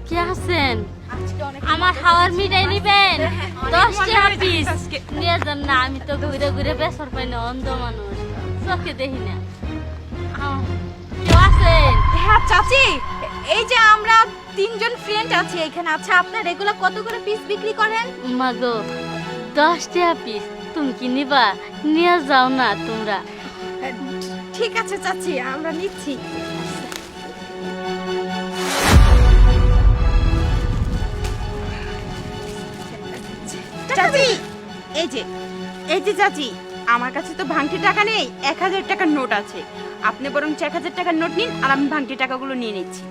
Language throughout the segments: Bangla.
কি আছেন? আমার হাওয়ার মিঠাই নিবেন? 10 টাকা পিস নিয়ে যান না। আমি তো ঘুরে ঘুরে বেসর পাই না, অন্ধ মানুষ, চোখে দেখি না। কেউ আছেন? হ্যাঁ চাচি, এই যে আমরা তিনজন ফ্রেন্ড আছি এখানে। আচ্ছা আপনার এগুলো কত করে পিস বিক্রি করেন? মাগো 10 টাকা পিস। তুমি কি নিবা? নিয়ে যাও না তোমরা। ঠিক আছে চাচি, আমরা নিচ্ছি। চাচি এই যে চাচি, আমার কাছে তো ভাঙতি টাকা নেই, 1000 টাকার নোট আছে। আপনি বরং 1000 টাকার নোট নিন, আর আমি ভাঙতি টাকাগুলো নিয়ে নিচ্ছি।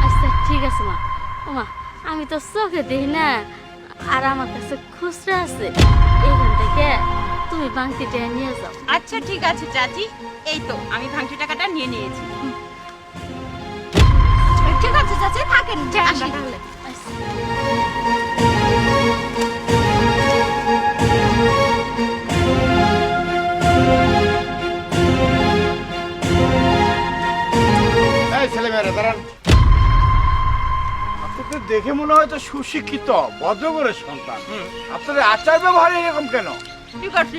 আচ্ছা ঠিক আছে মা। ওমা, আমি তো চোখে দেখি না, আর আমার কাছে খুচরা আছে। এখান থেকে তুমি বাংতিটা নিয়ে যাও। আচ্ছা ঠিক আছে চাচি, এই তো আমি ভাঙতি টাকাটা নিয়ে নিয়েছি। ঠিক আছে চাচি, থাকেন যাই আমরা আসি। তাহলে। এই ছেলেমেয়েরা দাঁড়ান। আপনাদের দেখে মনে হয় তো সুশিক্ষিত ভদ্রঘরের সন্তান। আপনাদের আচার ব্যবহার এরকম কেন? ঠিক আছে।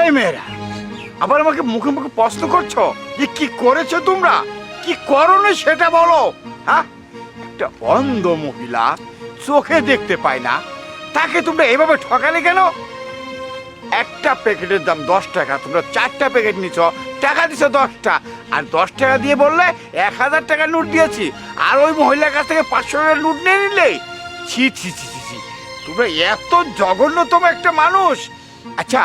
এই মেয়েরা, আবার আমাকে মুখে মুখে প্রশ্ন করছো যে কি করেছো তোমরা, কি করোনি সেটা বলো। হ্যাঁ, একটা অন্ধ মহিলা চোখে দেখতে পায় না, তাকে তোমরা এভাবে ঠকালে কেন? একটা প্যাকেটের দাম 10 টাকা, তোমরা 4টা প্যাকেট নিছ, টাকা দিছো 10টা, আর 10 টাকা দিয়ে বললে 1000 টাকা নোট দিয়েছি, আর ওই মহিলার কাছ থেকে 500 টাকার নোট নিয়ে নিলে। ছি ছি ছি ছি ছি, তোমরা এত জঘন্যতম একটা মানুষ। আচ্ছা,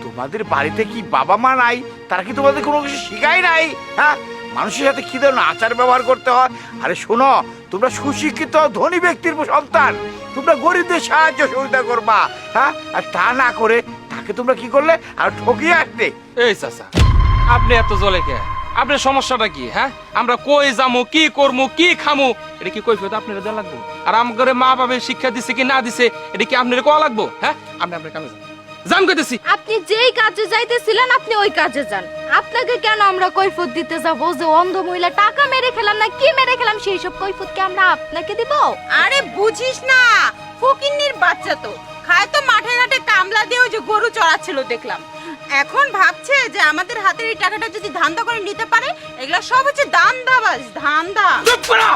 তোমাদের বাড়িতে কি বাবা মা নাই? তারা কি তোমাদের কোনো কিছু শিখায় নাই? হ্যাঁ, মানুষের সাথে কি ধরনের আচার ব্যবহার করতে হয়? আরে শোনো, তোমরা সুশিক্ষিত ধনী ব্যক্তির সন্তান, তোমরা গরিবদের সাহায্য সহযোগিতা করবা। হ্যাঁ, আর তা না করে তাকে তোমরা কি করলে, আর ঠকিয়ে আসলে। এই চাচা, আপনি এত জলে কে? আপনার সমস্যাটা কি? হ্যাঁ, আমরা কই যামু, কি করমু, কি খামু, এটা কি কৈফিয়ত আপনার দেওয়া লাগবো? আর আমাদের মা বাবা শিক্ষা দিছে কি না দিছে, এটা কি আপনার কোয়া লাগবো? হ্যাঁ, আপনি আপনার কামে যান, যান কইতেছি। আপনি যেই কাজে যাইতেছিলেন আপনি ওই কাজে যান। আপনাকে কেন আমরা কৈফত দিতে যাব যে অন্ধ মহিলা টাকা মেরে খেলাম না কি মেরে খেলাম, সেই সব কৈফত কি আমরা আপনাকে দিব? আরে বুঝিস না, ফকিন্নির বাচ্চা তো খায় তো মাঠে ঘাটে কামলা দিয়ে ওই যে গরু চড়াচ্ছিল দেখলাম। এখন ভাবছে যে আমাদের হাতের এই টাকাটা যদি ধান্দা করে নিতে পারে। এগুলা সব হচ্ছে ধান্দাবাজ, ধান্দা। চুপ করো!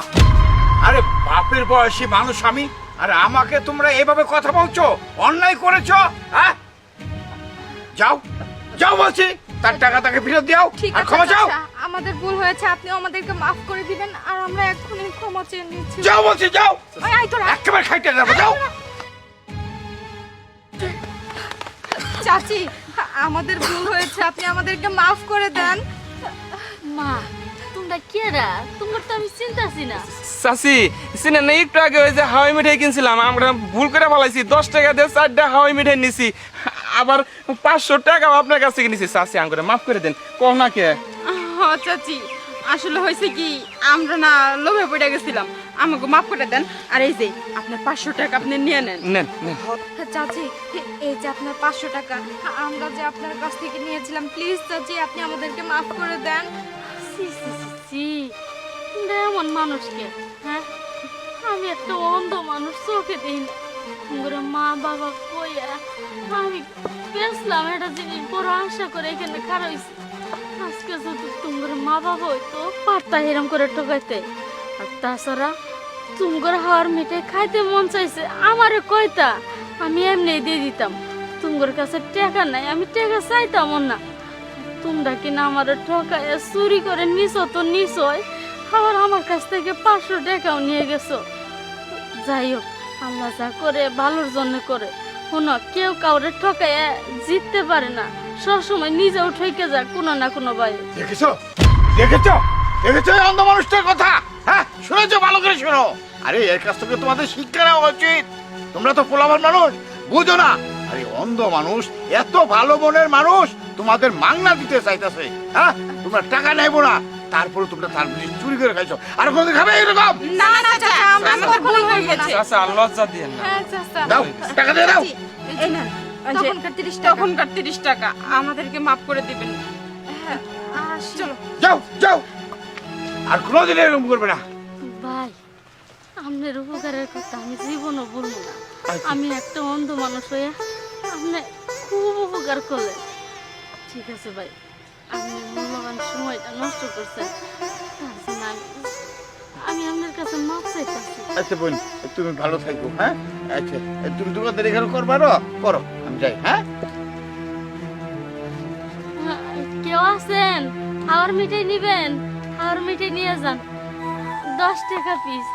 আরে বাপের বয়সী মানুষ আমি, আর আমাকে তোমরা এভাবে কথা বলছো, অন্যায় করেছো। হ্যাঁ, যাও যাও বলছি, তার টাকা তাকে ফেরত দাও ঠিক আর আছে ক্ষমা চাও। চাচা, আমাদের ভুল হয়েছে, আপনি আমাদেরকে মাফ করে দিবেন, আর আমরা এক্ষুনি ক্ষমা চেয়ে নিচ্ছি। যাও বলছি, যাও, ওই আই তোরা। একেবারে খাইতে যাবো, যাও। চাচি, আমাদের ভুল হয়েছে, আপনি আমাদেরকে মাফ করে দেন। মা, তোমরা কেরা? তোমার তো আমি চিন্তাছি না। চাচি, চিনেন না, একটু আগে ওই যে হাওয়াই মিঠাই কিনছিলাম, আমরা ভুল করে ফেলাইছি, 10 টাকা দিয়ে 4টা হাওয়াই মিঠাই নিছি, আবার 500 টাকা আপনার কাছ থেকে নিছি। চাচি, আমাকে মাফ করে দেন। কও না কে? চাচি, আসলে হয়েছে কি, আমরা না লোভে পড়ে গেছিলাম, আমাকে মাফ করে দেন। আর এই যে আপনার 500 টাকা আপনি নিয়ে নেন। নেন নেন। চাচি, এই যে আপনার 500 টাকা আমরা যে আপনার কাছ থেকে নিয়েছিলাম, প্লিজ চাচি আপনি আমাদেরকে মাফ করে দেন। সি সি সি সি, তোমরা এমন মানুষকে। হ্যাঁ, আমি একটা অন্ধ মানুষ, চোখে দেখি না। তোমার মা বাবা কইয়া আমি বেসলাম একটা জিনিস, বড় আশা করে এখানে খারাপ হয়েছি। আজকে যদি তোমার মা বাবা হইতো, পারতা এরম করে ঠকাইতে। আর তাছাড়া তোমার হাওয়ার মিঠাই খাইতে মন চাইছে, আমারে কইতা, আমি এমনি দিয়ে দিতাম। তোমার কাছে টাকা নাই, আমি টাকা চাইতাম না। তোমরা কিনা আমার ঠকাইয়া চুরি করে নিছো তো নিছই, আবার আমার কাছ থেকে 500 টাকাও নিয়ে গেছো। যাই হোক, আল্লাহ যা করে ভালোর জন্য করে। শোনো, কেউ কাউরে ঠকাইয়া জিততে পারে না, সবসময় নিজেও ঠকে যায় কোনো না কোনো ভাই। দেখেছো দেখেছো দেখেছো এই অন্ধ মানুষটার কথা? হ্যাঁ, শুনেছো? ভালো করে শোনো। আরে এর কাছ থেকে তোমাদের শিক্ষা নেওয়া উচিত। তোমরা তো পোলাপান মানুষ, বুঝো না। আরে অন্ধ মানুষ, এত ভালো মনের মানুষ তোমাদের মাংনা দিতে চাইতেছে। হ্যাঁ, তোমরা টাকা নেবো না, তারপরে তোমরা তার জিনিস চুরি করে খাইছো। আর কোনদিন খাবে এরকম? না না চাচা, আমাদের ভুল হয়ে গেছে। চাচা, লজ্জা দিয়েন না। হ্যাঁ চাচা, দাও, টাকা দিয়ে দাও। এই না, তখনকার 30 টাকা। তখনকার 30 টাকা আমাদেরকে মাফ করে দিবেন। হ্যাঁ, আসি। চলো। যাও যাও, আর কোনোদিন এরকম করবে না। ভাই, আপনার উপকারের কথা আমি জীবনও বলবো না। আচ্ছা। আমি একটা অন্ধ মানুষ হয়ে আপনি খুব উপকার করলেন। ঠিক আছে ভাই, আপনি মূল্যবান সময়টা নষ্ট করছেন, তার জন্য আমি আপনার কাছে মাপ চাইতেছি। আচ্ছা বোন, তুমি ভালো থাকো, হ্যাঁ? আচ্ছা, তুমি দোকানদার এখানে করবারো, করো, আমি যাই, হ্যাঁ? কেউ আছেন? খাওয়ার মিঠাই নিবেন? খাওয়ার মিঠাই নিয়ে যান, 10 টাকা পিস।